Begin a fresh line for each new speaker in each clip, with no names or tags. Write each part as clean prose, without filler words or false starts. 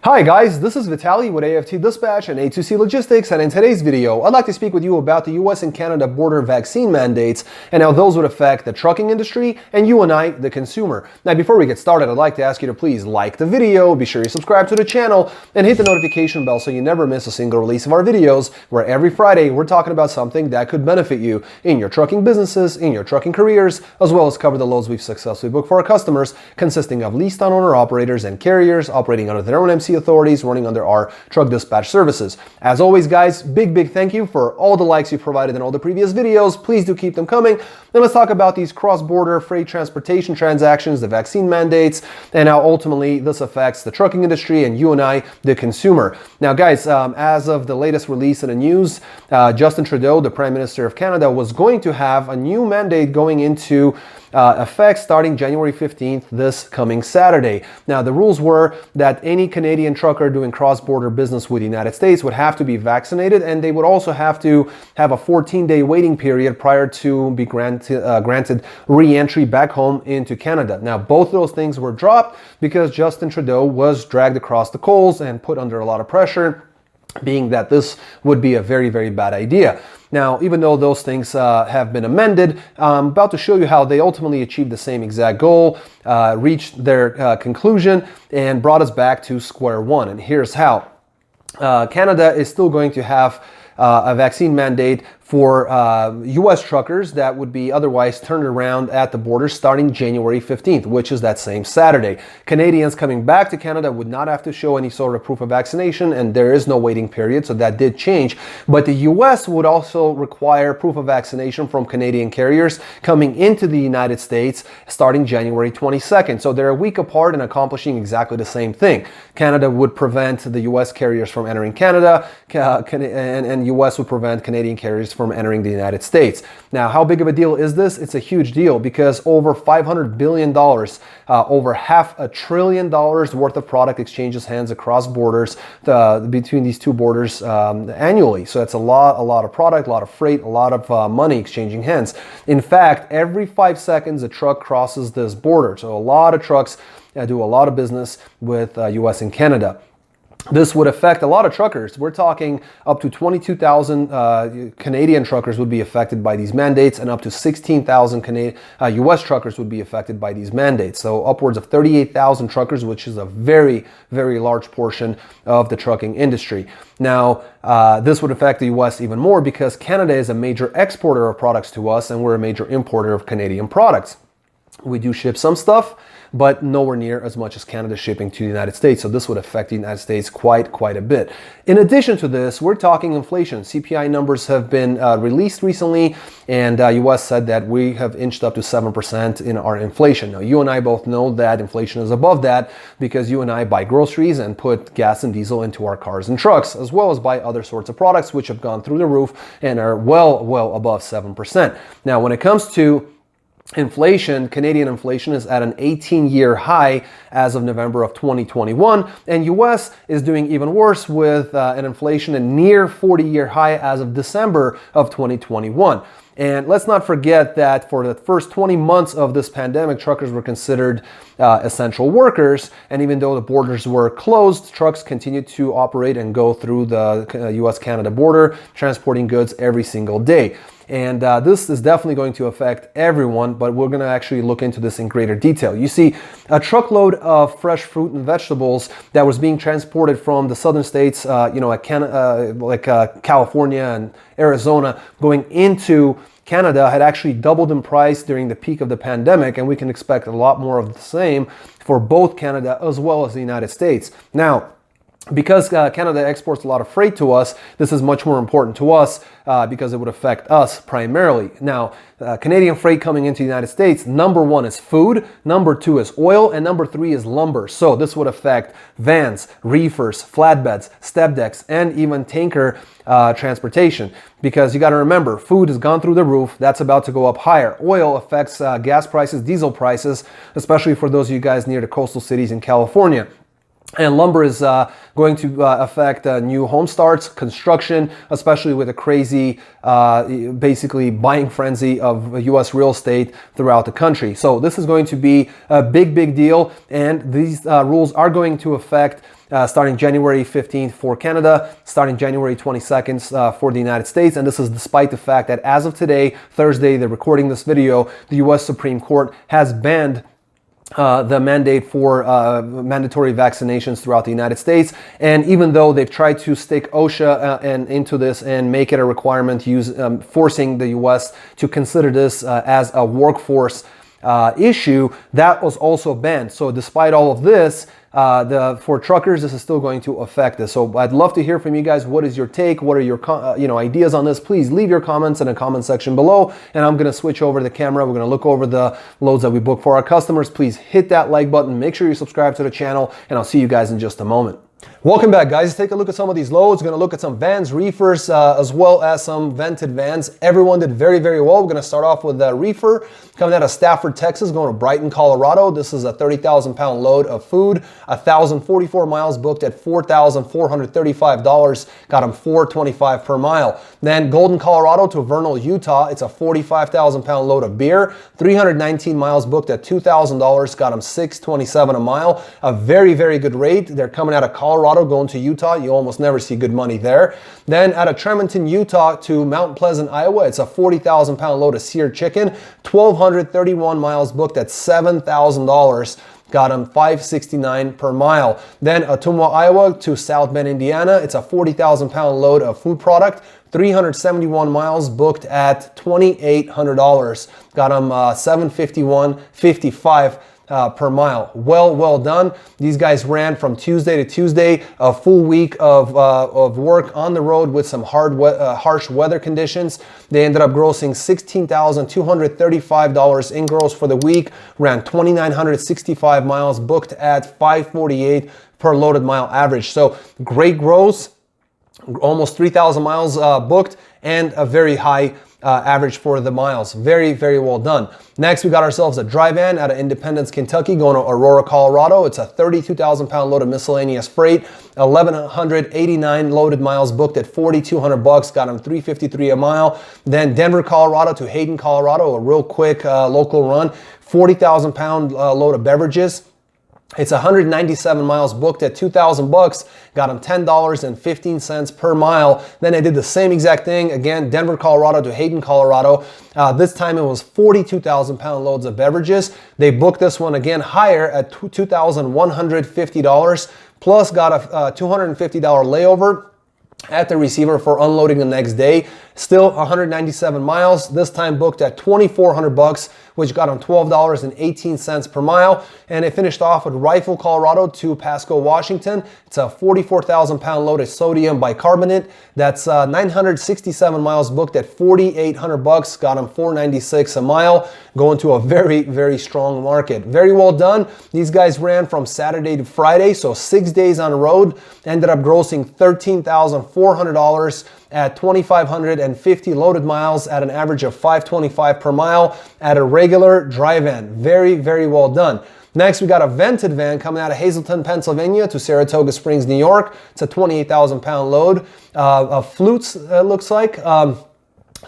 Hi guys, this is Vitaly with AFT Dispatch and A2C Logistics, and in today's video, I'd like to speak with you about the US and Canada border vaccine mandates and how those would affect the trucking industry and you and I, the consumer. Now, before we get started, I'd like to ask you to please like the video, be sure you subscribe to the channel, and hit the notification bell so you never miss a single release of our videos, where every Friday we're talking about something that could benefit you in your trucking businesses, in your trucking careers, as well as cover the loads we've successfully booked for our customers, consisting of leased on-owner operators and carriers operating under their own MC authorities running under our truck dispatch services. As always, guys, big thank you for all the likes you provided in all the previous videos. Please do keep them coming. And let's talk about these cross-border freight transportation transactions, the vaccine mandates, and how ultimately this affects the trucking industry and you and I, the consumer. Now, guys, as of the latest release in the news, Justin Trudeau, the Prime Minister of Canada, was going to have a new mandate going into effect starting January 15th, this coming Saturday. Now, the rules were that any Canadian trucker doing cross-border business with the United States would have to be vaccinated, and they would also have to have a 14-day waiting period prior to be granted re-entry back home into Canada. Now, both those things were dropped because Justin Trudeau was dragged across the coals and put under a lot of pressure, being that this would be a very bad idea. Now, even though those things have been amended, I'm about to show you how they ultimately achieved the same exact goal, reached their conclusion, and brought us back to square one. And here's how. Canada is still going to have a vaccine mandate for U.S. truckers that would be otherwise turned around at the border starting January 15th, which is that same Saturday. Canadians coming back to Canada would not have to show any sort of proof of vaccination, and there is no waiting period, so that did change. But the U.S. would also require proof of vaccination from Canadian carriers coming into the United States starting January 22nd. So they're a week apart and accomplishing exactly the same thing. Canada would prevent the U.S. carriers from entering Canada, and U.S. would prevent Canadian carriers from entering the United States. Now, how big of a deal is this? It's a huge deal because over $500 billion, over $500 billion worth of product exchanges hands across borders between these two borders annually. So that's a lot of product, a lot of freight, a lot of money exchanging hands. In fact, every 5 seconds a truck crosses this border. So a lot of trucks do a lot of business with US and Canada. This would affect a lot of truckers. We're talking up to 22,000 Canadian truckers would be affected by these mandates, and up to 16,000 U.S. truckers would be affected by these mandates. So upwards of 38,000 truckers, which is a very large portion of the trucking industry. Now, this would affect the U.S. even more because Canada is a major exporter of products to us, and we're a major importer of Canadian products. We do ship some stuff, but nowhere near as much as Canada shipping to the United States. So this would affect the United States quite a bit. In addition to this, we're talking inflation. CPI numbers have been released recently, and US said that we have inched up to 7% in our inflation. Now, you and I both know that inflation is above that because you and I buy groceries and put gas and diesel into our cars and trucks, as well as buy other sorts of products which have gone through the roof and are well above 7%. Now, when it comes to inflation, Canadian inflation is at an 18-year high as of November of 2021, and US is doing even worse with an inflation at near 40-year high as of December of 2021. And let's not forget that for the first 20 months of this pandemic, truckers were considered essential workers, and even though the borders were closed, trucks continued to operate and go through the US-Canada border, transporting goods every single day. And this is definitely going to affect everyone, but we're going to actually look into this in greater detail. You see, a truckload of fresh fruit and vegetables that was being transported from the southern states, like California and Arizona, going into Canada had actually doubled in price during the peak of the pandemic, and we can expect a lot more of the same for both Canada as well as the United States. Now, because Canada exports a lot of freight to us, this is much more important to us because it would affect us primarily. Now, Canadian freight coming into the United States, number one is food, number two is oil, and number three is lumber. So this would affect vans, reefers, flatbeds, step decks, and even tanker transportation. Because you got to remember, food has gone through the roof. That's about to go up higher. Oil affects gas prices, diesel prices, especially for those of you guys near the coastal cities in California. And lumber is going to affect new home starts, construction, especially with a crazy, basically buying frenzy of U.S. real estate throughout the country. So this is going to be a big, big deal. And these rules are going to affect starting January 15th for Canada, starting January 22nd for the United States. And this is despite the fact that as of today, Thursday, they're recording this video, the U.S. Supreme Court has banned the mandate for mandatory vaccinations throughout the United States. And even though they've tried to stick OSHA into this and make it a requirement, forcing the U.S. to consider this as a workforce issue, that was also banned. So despite all of this, for truckers, this is still going to affect this. So I'd love to hear from you guys. What is your take? What are your ideas on this? Please leave your comments in the comment section below. And I'm going to switch over the camera. We're going to look over the loads that we book for our customers. Please hit that like button. Make sure you subscribe to the channel, and I'll see you guys in just a moment. Welcome back, guys. Take a look at some of these loads. We're going to look at some vans, reefers, as well as some vented vans. Everyone did very, very well. We're going to start off with the reefer coming out of Stafford, Texas, going to Brighton, Colorado. This is a 30,000-pound load of food, 1,044 miles booked at $4,435. Got them $4.25 per mile. Then Golden, Colorado to Vernal, Utah. It's a 45,000-pound load of beer, 319 miles booked at $2,000. Got them $6.27 a mile. A very, very good rate. They're coming out of Colorado going to Utah. You almost never see good money there. Then out of Tremonton, Utah to Mount Pleasant, Iowa, it's a 40,000-pound load of seared chicken, 1,231 miles booked at $7,000. Got them $5.69 per mile. Then Ottumwa, Iowa to South Bend, Indiana, it's a 40,000-pound load of food product, 371 miles booked at $2,800. Got them $751.55 per mile. Well done. These guys ran from Tuesday to Tuesday, a full week of work on the road with some harsh weather conditions. They ended up grossing $16,235 in gross for the week, ran 2,965 miles booked at $548 per loaded mile average. So great gross, almost 3,000 miles booked, and a very high average for the miles. Very, very well done. Next, we got ourselves a dry van out of Independence, Kentucky, going to Aurora, Colorado. It's a 32,000-pound load of miscellaneous freight, 1,189 loaded miles booked at $4,200. Got them $353 a mile. Then Denver, Colorado to Hayden, Colorado, a real quick local run, 40,000-pound load of beverages. It's 197 miles booked at $2,000. Got them $10.15 per mile. Then I did the same exact thing again, Denver, Colorado to Hayden, Colorado. This time it was 42,000-pound loads of beverages. They booked this one again higher at $2,150, plus got a $250 layover at the receiver for unloading the next day. Still 197 miles, this time booked at $2,400, which got them $12.18 per mile. And it finished off with Rifle, Colorado to Pasco, Washington. It's a 44,000-pound load of sodium bicarbonate. That's 967 miles booked at $4,800. Got them $496 a mile, going to a very, very strong market. Very well done. These guys ran from Saturday to Friday, so 6 days on the road. Ended up grossing $13,400 at 2,550 loaded miles at an average of $5.25 per mile at a regular dry van. Very, very well done. Next, we got a vented van coming out of Hazleton, Pennsylvania to Saratoga Springs, New York. It's a 28,000-pound load of flutes, it looks like.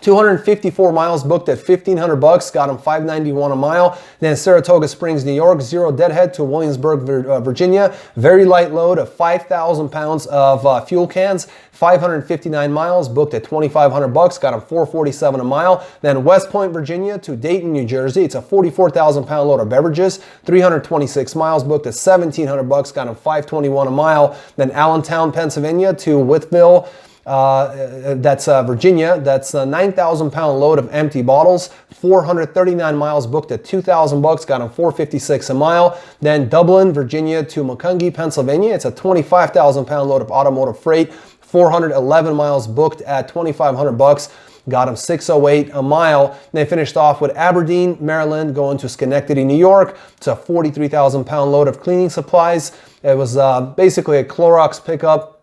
254 miles booked at $1,500, got them $591 a mile. Then Saratoga Springs, New York, zero deadhead to Williamsburg, Virginia. Very light load of 5,000 pounds of fuel cans, 559 miles booked at $2,500, got them $447 a mile. Then West Point, Virginia to Dayton, New Jersey. It's a 44,000-pound load of beverages, 326 miles booked at $1,700, got them $521 a mile. Then Allentown, Pennsylvania to Whitville, that's Virginia. That's a 9,000-pound load of empty bottles, 439 miles booked at $2,000, got them $456 a mile. Then Dublin, Virginia to Macungie, Pennsylvania. It's a 25,000-pound load of automotive freight, 411 miles booked at $2,500. Got them $608 a mile. They finished off with Aberdeen, Maryland, going to Schenectady, New York. It's a 43,000-pound load of cleaning supplies. It was basically a Clorox pickup.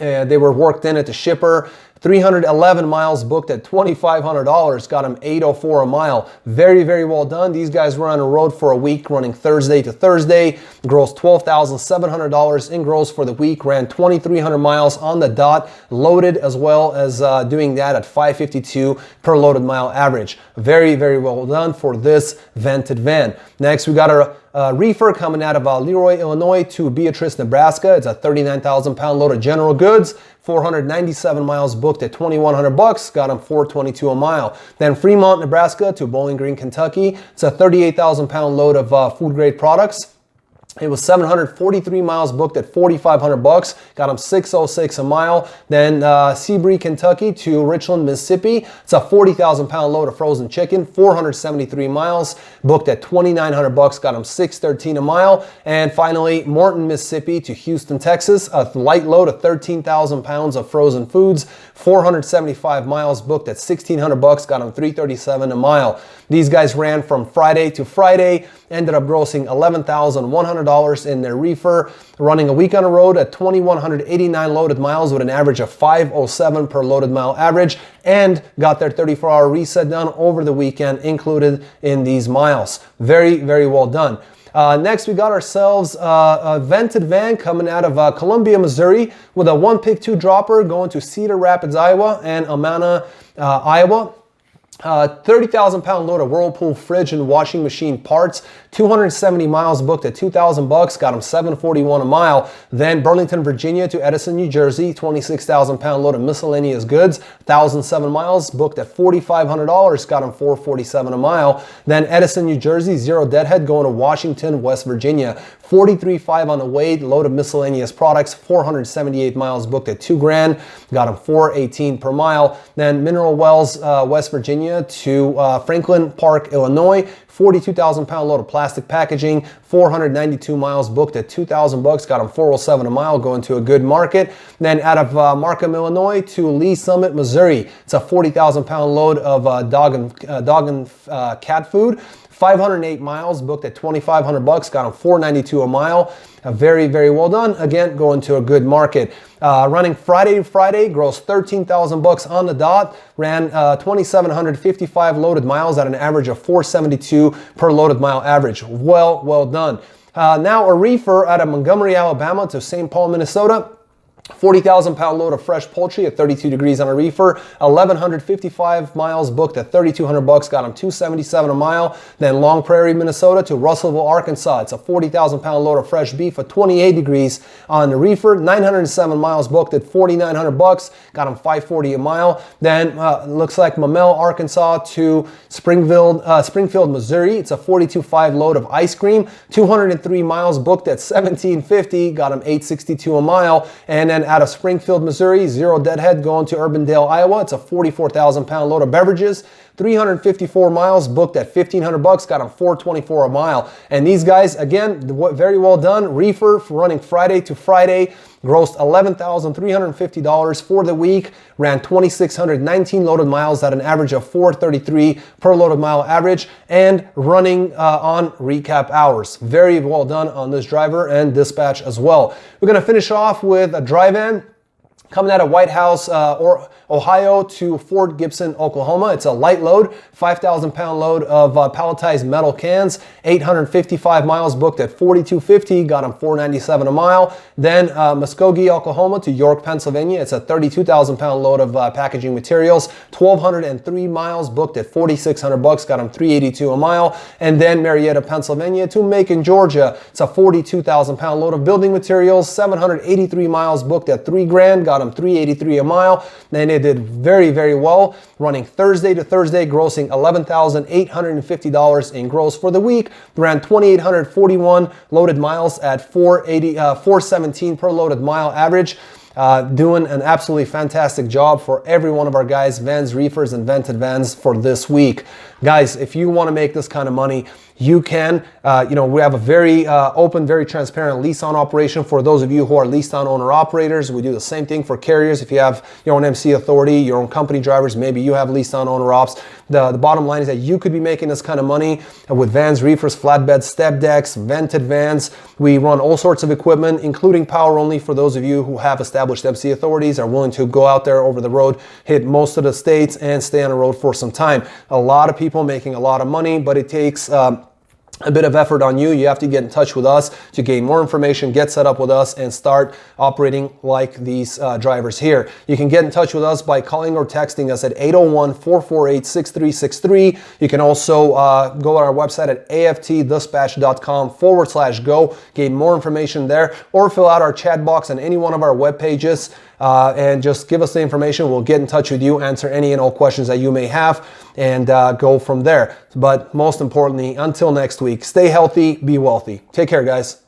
They were worked in at the shipper. 311 miles booked at $2,500, got him $804 a mile. Very, very well done. These guys were on the road for a week, running Thursday to Thursday, grossed $12,700 in gross for the week, ran 2,300 miles on the dot, loaded as well as doing that at 552 per loaded mile average. Very, very well done for this vented van. Next, we got our reefer coming out of Leroy, Illinois to Beatrice, Nebraska. It's a 39,000 pound load of general goods. 497 miles booked at $2,100, got him $422 a mile. Then Fremont, Nebraska to Bowling Green, Kentucky. It's a 38,000 pound load of food grade products. It was 743 miles booked at $4,500, got him $606 a mile. Then Seabury, Kentucky to Richland, Mississippi. It's a 40,000 pound load of frozen chicken, 473 miles booked at $2,900, got him $613 a mile. And finally, Morton, Mississippi to Houston, Texas, a light load of 13,000 pounds of frozen foods, 475 miles booked at $1,600, got him $337 a mile. These guys ran from Friday to Friday, ended up grossing $11,100 in their reefer, running a week on the road at 2,189 loaded miles with an average of 507 per loaded mile average, and got their 34-hour reset done over the weekend included in these miles. Very, very well done. Next, we got ourselves a vented van coming out of Columbia, Missouri, with a 1-pick 2-dropper going to Cedar Rapids, Iowa, and Amana, Iowa. 30,000 pound load of Whirlpool fridge and washing machine parts, 270 miles booked at $2,000, got him $741 a mile. Then Burlington, Virginia to Edison, New Jersey, 26,000 pound load of miscellaneous goods, 1,007 miles booked at $4,500, got him $447 a mile. Then Edison, New Jersey, zero deadhead going to Washington, West Virginia, 43.5 on the weight, load of miscellaneous products, 478 miles booked at $2,000, got him $418 per mile. Then Mineral Wells, West Virginia to Franklin Park, Illinois, 42,000 pound load of plastic packaging, 492 miles booked at $2,000, got him $407 a mile, going to a good market. Then out of Markham, Illinois to Lee Summit, Missouri, it's a 40,000 pound load of dog and cat food. 508 miles booked at $2,500, got him $492 a mile. Very, very well done. Again, going to a good market. Running Friday to Friday, grossed $13,000 on the dot. Ran 2,755 loaded miles at an average of 472 per loaded mile average. Well done. Now a reefer out of Montgomery, Alabama to St. Paul, Minnesota. 40,000 pound load of fresh poultry at 32 degrees on a reefer, 1,155 miles booked at $3,200, got him $277 a mile. Then Long Prairie, Minnesota to Russellville, Arkansas. It's a 40,000 pound load of fresh beef at 28 degrees on the reefer, 907 miles booked at $4,900, got him $540 a mile. Then looks like Mamel, Arkansas to Springfield, Missouri. It's a 42.5 load of ice cream, 203 miles booked at $1,750, got him $862 a mile. And then out of Springfield, Missouri, zero deadhead going to Urbandale, Iowa. It's a 44,000 pound load of beverages, 354 miles booked at $1,500, got him $424 a mile. And these guys, again, very well done. Reefer for running Friday to Friday, grossed $11,350 for the week, ran 2,619 loaded miles at an average of 433 per loaded mile average, and running on recap hours. Very well done on this driver and dispatch as well. We're going to finish off with a dry-van coming out of White House, Ohio to Fort Gibson, Oklahoma. It's a light load, 5,000 pound load of palletized metal cans, 855 miles booked at $4,250, got him $497 a mile. Then Muskogee, Oklahoma to York, Pennsylvania. It's a 32,000 pound load of packaging materials, 1,203 miles booked at $4,600, got him $382 a mile. And then Marietta, Pennsylvania to Macon, Georgia. It's a 42,000 pound load of building materials, 783 miles booked at $3,000, got him $383 a mile. And it did very, very well, running Thursday to Thursday, grossing $11,850 in gross for the week. Ran 2,841 loaded miles at 417 per loaded mile average. Doing an absolutely fantastic job for every one of our guys, vans, reefers, and vented vans for this week. Guys, if you want to make this kind of money, you can, we have a very open, very transparent lease-on operation for those of you who are leased-on owner-operators. We do the same thing for carriers. If you have your own MC authority, your own company drivers, maybe you have leased-on owner-ops. The bottom line is that you could be making this kind of money with vans, reefers, flatbeds, step decks, vented vans. We run all sorts of equipment, including power only for those of you who have established MC authorities, are willing to go out there over the road, hit most of the states, and stay on the road for some time. A lot of people making a lot of money, but it takes a bit of effort on you. You have to get in touch with us to gain more information, get set up with us, and start operating like these drivers here. You can get in touch with us by calling or texting us at 801-448-6363. You can also go on our website at aftdispatch.com/go, gain more information there, or fill out our chat box on any one of our web pages. And just give us the information. We'll get in touch with you, answer any and all questions that you may have, and go from there. But most importantly, until next week, stay healthy, be wealthy. Take care, guys.